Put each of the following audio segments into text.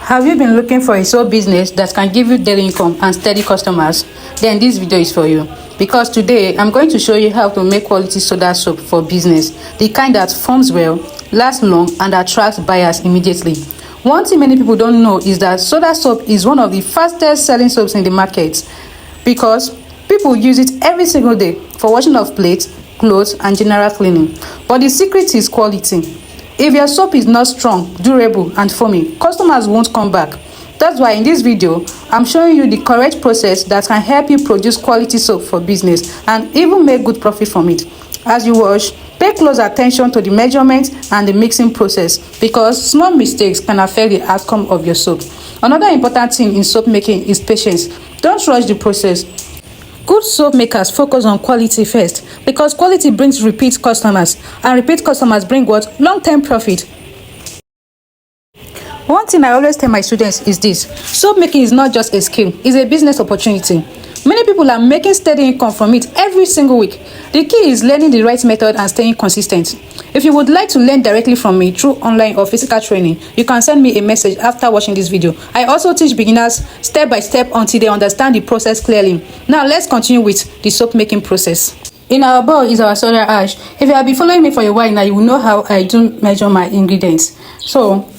Have you been looking for a soap business that can give you daily income and steady customers? Then this video is for you. Because today, I'm going to show you how to make quality soda soap for business. The kind that forms well, lasts long, and attracts buyers immediately. One thing many people don't know is that soda soap is one of the fastest selling soaps in the market. Because people use it every single day for washing of plates, clothes, and general cleaning. But the secret is quality. If your soap is not strong, durable, and foamy, customers won't come back. That's why in this video, I'm showing you the correct process that can help you produce quality soap for business and even make good profit from it. As you wash, pay close attention to the measurement and the mixing process because small mistakes can affect the outcome of your soap. Another important thing in soap making is patience. Don't rush the process. Good soap makers focus on quality first because quality brings repeat customers, and repeat customers bring what? Long-term profit. One thing I always tell my students is this: soap making is not just a skill, it's a business opportunity. Many people are making steady income from it every single week. The key is learning the right method and staying consistent. If you would like to learn directly from me through online or physical training, you can send me a message after watching this video. I also teach beginners step by step until they understand the process clearly. Now let's continue with the soap making process. In our bowl is our soda ash. If you have been following me for a while now, you will know how I do measure my ingredients. So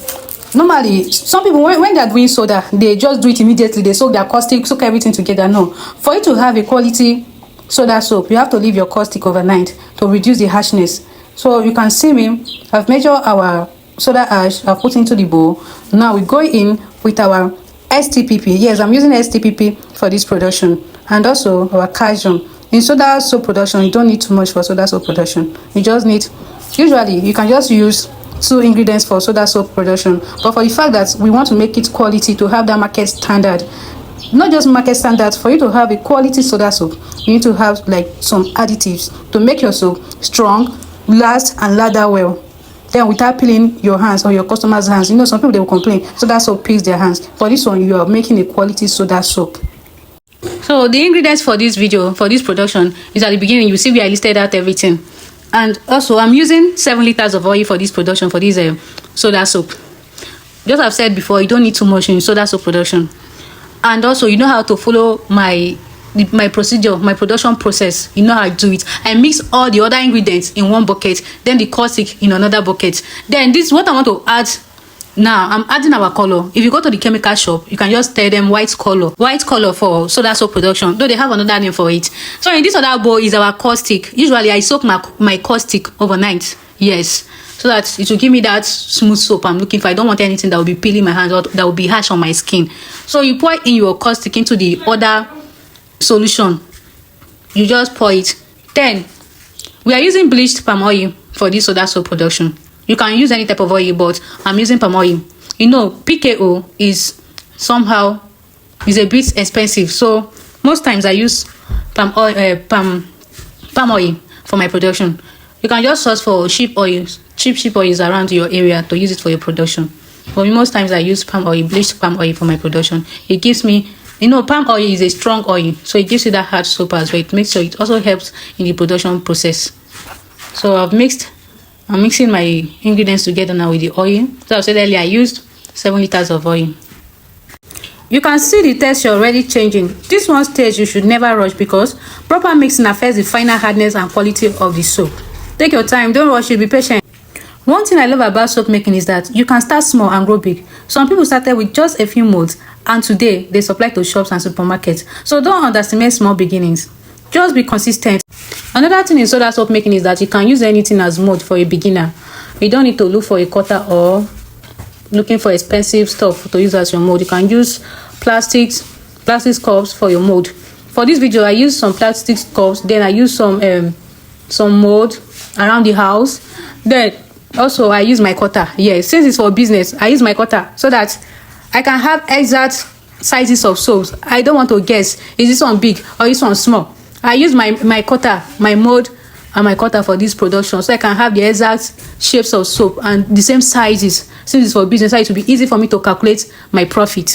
normally, some people, when they're doing soda, they just do it immediately. They soak their caustic, soak everything together. No. For you to have a quality soda soap, you have to leave your caustic overnight to reduce the harshness. So you can see me, I've measured our soda ash, I've put into the bowl. Now we go in with our STPP. Yes, I'm using STPP for this production. And also our calcium. In soda soap production, you don't need too much for soda soap production. You just need, usually, you can just use 2 ingredients for soda soap production, but for the fact that we want to make it quality, to have that market standard, not just market standard, for you to have a quality soda soap, you need to have like some additives to make your soap strong, last, and lather well. Then without peeling your hands or your customers' hands. You know, some people, they will complain soda soap peels their hands. For this one, you are making a quality soda soap. So the ingredients for this video, for this production, is at the beginning. You see where I listed out everything. And also, I'm using 7 liters of oil for this production, for this soda soap. Just I've said before, you don't need too much in soda soap production. And also, you know how to follow my procedure, my production process. You know how I do it. I mix all the other ingredients in one bucket, then the caustic in another bucket. Then this is what I want to add. Now I'm adding our color. If you go to the chemical shop, you can just tell them white color for soda soap production, though they have another name for it. So in this other bowl is our caustic. Usually I soak my caustic overnight, yes, so that it will give me that smooth soap I'm looking for. I don't want anything that will be peeling my hands or that will be harsh on my skin. So you pour in your caustic into the other solution. You just pour it. Then we are using bleached palm oil for this soda soap production. You can use any type of oil, but I'm using palm oil. You know, PKO is a bit expensive, so most times I use palm oil for my production. You can just search for cheap sheep oils around your area to use it for your production. But most times I use palm oil, bleached palm oil for my production. It gives me, you know, palm oil is a strong oil, so it gives you that hard soap as well. It also helps in the production process. So I'm mixing my ingredients together now with the oil. So I said earlier, I used 7 liters of oil. You can see the texture already changing. This one stage you should never rush because proper mixing affects the final hardness and quality of the soap. Take your time, don't rush it, be patient. One thing I love about soap making is that you can start small and grow big. Some people started with just a few molds and today they supply to shops and supermarkets. So don't underestimate small beginnings. Just be consistent. Another thing in soda soap making is that you can use anything as mold for a beginner. You don't need to look for a cutter or looking for expensive stuff to use as your mold. You can use plastic cups for your mold. For this video, I use some plastic cups. Then I use some mold around the house. Then also I use my cutter. Yes, since it's for business, I use my cutter so that I can have exact sizes of soaps. I don't want to guess, is this one big or is this one small? I use my cutter, my mold, and my cutter for this production so I can have the exact shapes of soap and the same sizes. Since it's for business, so it will be easy for me to calculate my profit.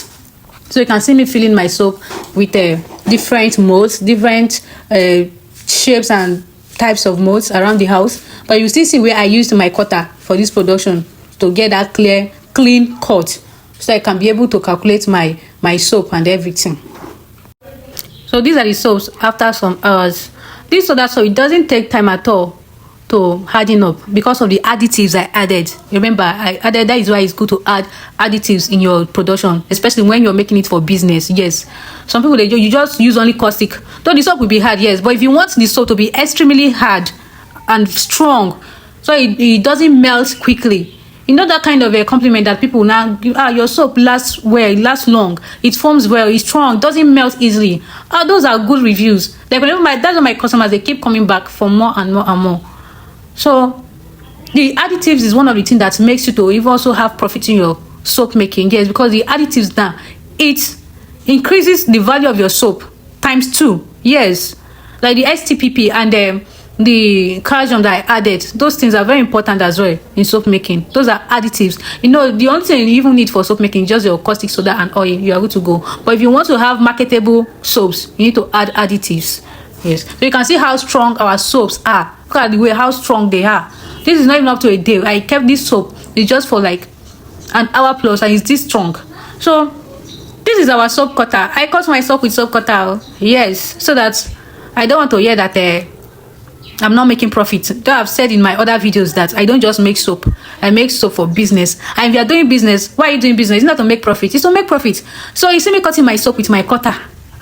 So you can see me filling my soap with different molds, different shapes and types of molds around the house. But you still see where I used my cutter for this production to get that clean cut. so I can be able to calculate my soap and everything. So these are the soaps after some hours. This soda soap, it doesn't take time at all to harden up because of the additives I added. Remember, I added, that is why it's good to add additives in your production, especially when you're making it for business. Yes, some people, you just use only caustic. Though the soap will be hard, yes, but if you want the soap to be extremely hard and strong, so it doesn't melt quickly, you know, that kind of a compliment that people now give, your soap lasts well, it lasts long, it forms well, it's strong, doesn't melt easily. Those are good reviews. Like whenever that's why my customers, they keep coming back for more and more and more. So the additives is one of the things that makes you to even also have profit in your soap making. Yes, because the additives now, it increases the value of your soap ×2. Yes, like the STPP and the calcium that I added, those things are very important as well in soap making. Those are additives. You know, the only thing you even need for soap making is just your caustic soda and oil. You are good to go. But if you want to have marketable soaps, you need to add additives. Yes, so you can see how strong our soaps are. Look at the way how strong they are. This is not even up to a day. I kept this soap, it's just for like an hour plus, and it's this strong. So this is our soap cutter. I cut my soap with soap cutter. Yes, so that I don't want to hear that I'm not making profit. Though I've said in my other videos that I don't just make soap, I make soap for business. And if you're doing business, why are you doing business? It's not to make profit, it's to make profit. So you see me cutting my soap with my cutter.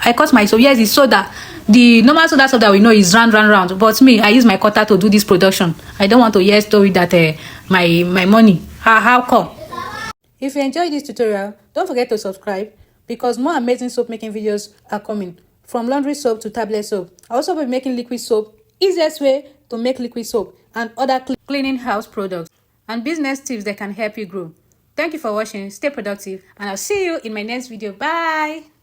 I cut my soap. Yes, it's soda. The normal soda soap that we know is round. But me, I use my cutter to do this production. I don't want to hear story that my money. How come? If you enjoyed this tutorial, don't forget to subscribe, because more amazing soap making videos are coming. From laundry soap to tablet soap. I also will be making liquid soap. Easiest way to make liquid soap and other cleaning house products and business tips that can help you grow. Thank you for watching. Stay productive, and I'll see you in my next video. Bye.